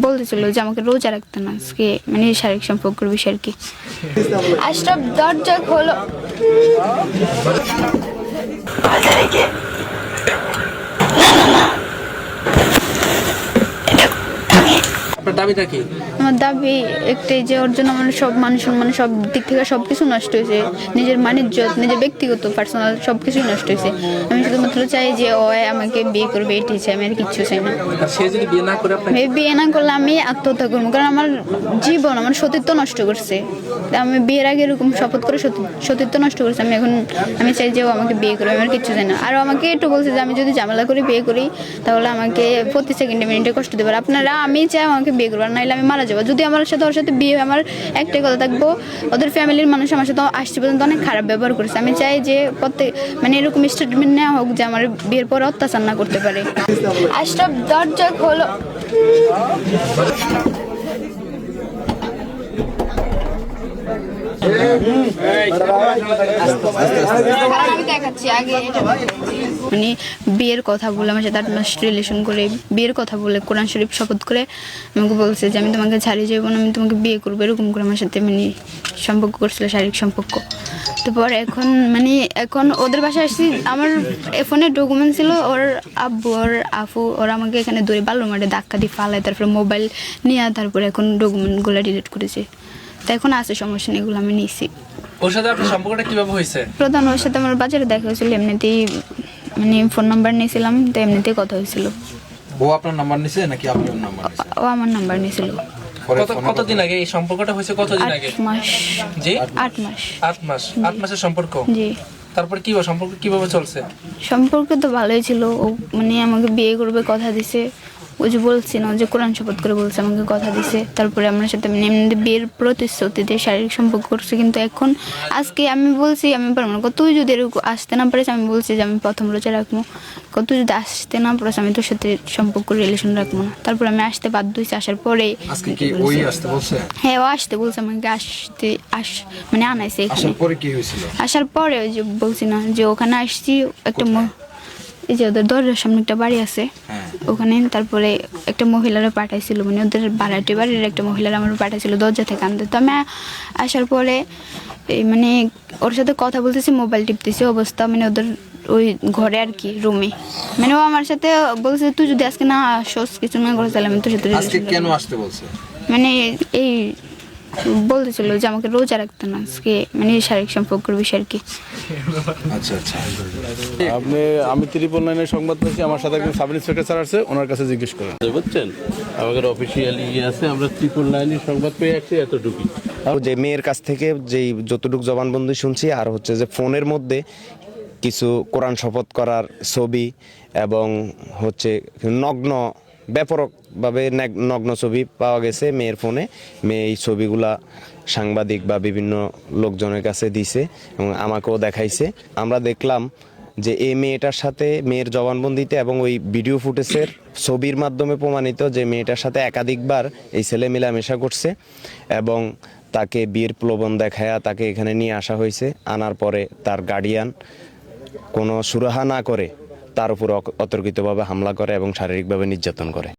বলতেছিল যে আমাকে রোজা রাখতে না আজকে, মানে শারীরিক সম্পর্কের বিষয় আর কি। আশরাফ দরজা খোলো। আমার দাবি একটাই যে ওর জন্য আমার সব মান সম্মান সব দিক থেকে সবকিছু নষ্ট হয়েছে, নিজের মানিজ্যত, নিজের ব্যক্তিগত পার্সোনাল সবকিছুই নষ্ট হয়েছে। আমি শুধুমাত্র চাই যে ও আমাকে বিয়ে করবে, এটাই চাই, আমি আর কিচ্ছু চাই না। বিয়ে না করলে আমি আত্মহত্যা করবো, কারণ আমার জীবন, আমার সতীত্ব নষ্ট করছে। আমি বিয়ের আগে এরকম শপথ করে সতীত্ব নষ্ট করছে। আমি চাই যে ও আমাকে বিয়ে করবে, আমার কিচ্ছু চাই না। আর আমাকে একটু বলছে যে আমি যদি ঝামেলা করে বিয়ে করি তাহলে আমাকে প্রতি সেকেন্ডে মিনিটে কষ্ট দেবে। আপনারা, আমি চাই আমাকে বিয়ে করবো, নাহলে আমি মারা যাবো। যদি আমার সাথে ওর সাথে বিয়ে, আমার একটাই কথা থাকবো, ওদের ফ্যামিলির মানুষ আমার সাথে আসছে পর্যন্ত অনেক খারাপ ব্যবহার করেছে। আমি চাই যে মানে এরকম স্টেটমেন্ট নেওয়া হোক যে আমার বিয়ের পর অত্যাচার না করতে পারে। আশরাফ দরজা খোলো। মানে বিয়ের কথা বলে আমার সাথে 8 মাস রিলেশন করে, বিয়ের কথা বলে কোরআন শরীফ শপথ করে আমাকে বলছে যে আমি তোমাকে ছাড়িয়ে যাবো না, আমি তোমাকে বিয়ে করবো, এরকম করে আমার সাথে মানে সম্পর্ক করছিল, শারীরিক সম্পর্ক। তারপর এখন ওদের বাসায় আসছি, আমার ফোনে ডকুমেন্ট ছিল, ওর আব্বু ওর আফু ওরা আমাকে এখানে দৌড়ে বালুর মাঠে ধাক্কা দিয়ে ফালায়, তারপরে মোবাইল নিয়ে তারপরে এখন ডকুমেন্টগুলো ডিলিট করেছে। তো এখন আছে সমস্যা নেই, এগুলো আমি নিয়েছি। ওর সাথে আপনার সম্পর্কটা কিভাবে হয়েছে? প্রধান ওর সাথে আমার বাজারে দেখা হয়েছিল, এমনিতেই মানে ফোন নাম্বার নিয়েছিলাম, তো এমনিতেই কথা হয়েছিল। ও আপনার নাম্বার নিছে নাকি আপনি ওর নাম্বার নিছেন? ও আমার নাম্বার নিয়েছিল। কতদিন আগে এই সম্পর্কটা হয়েছে? কতদিন আগে? 8 মাস। জি 8 মাস। 8 মাস। 8 মাসের সম্পর্ক? জি। তারপর কি সম্পর্ক কিভাবে চলছে? সম্পর্ক তো ভালোই ছিল। ও মানে আমাকে বিয়ে করবে কথা দিছে, ওই যে বলছি না, যে কোরআন শপথ করে বলছে আমাকে কথা দিছে। তারপরে আমার সাথে এমনি বিয়ের প্রতিশ্রুতিতে শারীরিক সম্পর্ক করছে। কিন্তু এখন আজকে আমি বলছি আমি পারবো না, তুই যদি এরকম আসতে না পারিস, আমি বলছি যে আমি প্রথম রোজা রাখবো, তুই যদি আসতে না পারিস আমি তোর সাথে সম্পর্ক রিলেশন রাখবো না। তারপর আমি আসতে বাধ্য হয়েছি। আসার পরে আজকে কি ওই আসতে বলছে? হ্যাঁ, ও আসতে বলছে আমাকে, মানে আনাইছে এখানে। আসার পরে কি হয়েছিল? আসার পরে ওই যে বলছি না যে ওখানে আসছি, একটা এই যে ওদের দরজার সামনে একটা বাড়ি আছে ওখানে, তারপরে একটা মহিলারা পাঠাইছিল, মানে ওদের ভাড়াটে বাড়ির একটা মহিলারা আমার পাঠাইছিল দরজা থেকে আনতে। তো আমি আসার পরে মানে ওর সাথে কথা বলতেছি, মোবাইল টিপতেছি অবস্থা, মানে ওদের ওই ঘরে আর কি, রুমে। মানে ও আমার সাথে বলছে তুই যদি আজকে না আসস, কিছু না করে, তাহলে আমি তোর সাথে আজকে কেন আসতে বলছে? মানে এই বলতেছিল যে আমাকে রোজা রাখতে না আজকে, মানে শারীরিক সম্পর্কের বিষয় আর কি। আচ্ছা আচ্ছা। আমি 999 সংবাদ পেয়েছি, আমার সাথে একজন সাব ইন্সপেক্টর স্যার আছে, ওনার কাছে জিজ্ঞেস করেন। বুঝছেন, আমাদের অফিসিয়ালি আছে, আমরা 999 সংবাদ পেয়ে আসছি এতটুকু। যে মেয়ের কাছ থেকে যেই যতটুকু জবানবন্দি শুনছি, আর হচ্ছে যে ফোনের মধ্যে কিছু কোরআন শপথ করার ছবি এবং হচ্ছে ব্যাপকভাবে নগ্ন ছবি পাওয়া গেছে মেয়ের ফোনে। মেয়ে এই ছবিগুলা সাংবাদিক বা বিভিন্ন লোকজনের কাছে দিছে এবং আমাকেও দেখাইছে। আমরা দেখলাম যে এই মেয়েটার সাথে, মেয়ের জবানবন্দিতে এবং ওই ভিডিও ফুটেজের ছবির মাধ্যমে প্রমাণিত যে মেয়েটার সাথে একাধিকবার এই ছেলে মেলামেশা করছে এবং তাকে বিয়ের প্রলোভন দেখায়া তাকে এখানে নিয়ে আসা হয়েছে। আনার পরে তার গার্ডিয়ান কোনো সুরাহা না করে তার উপর অতর্কিতভাবে হামলা করে এবং শারীরিকভাবে নির্যাতন করে।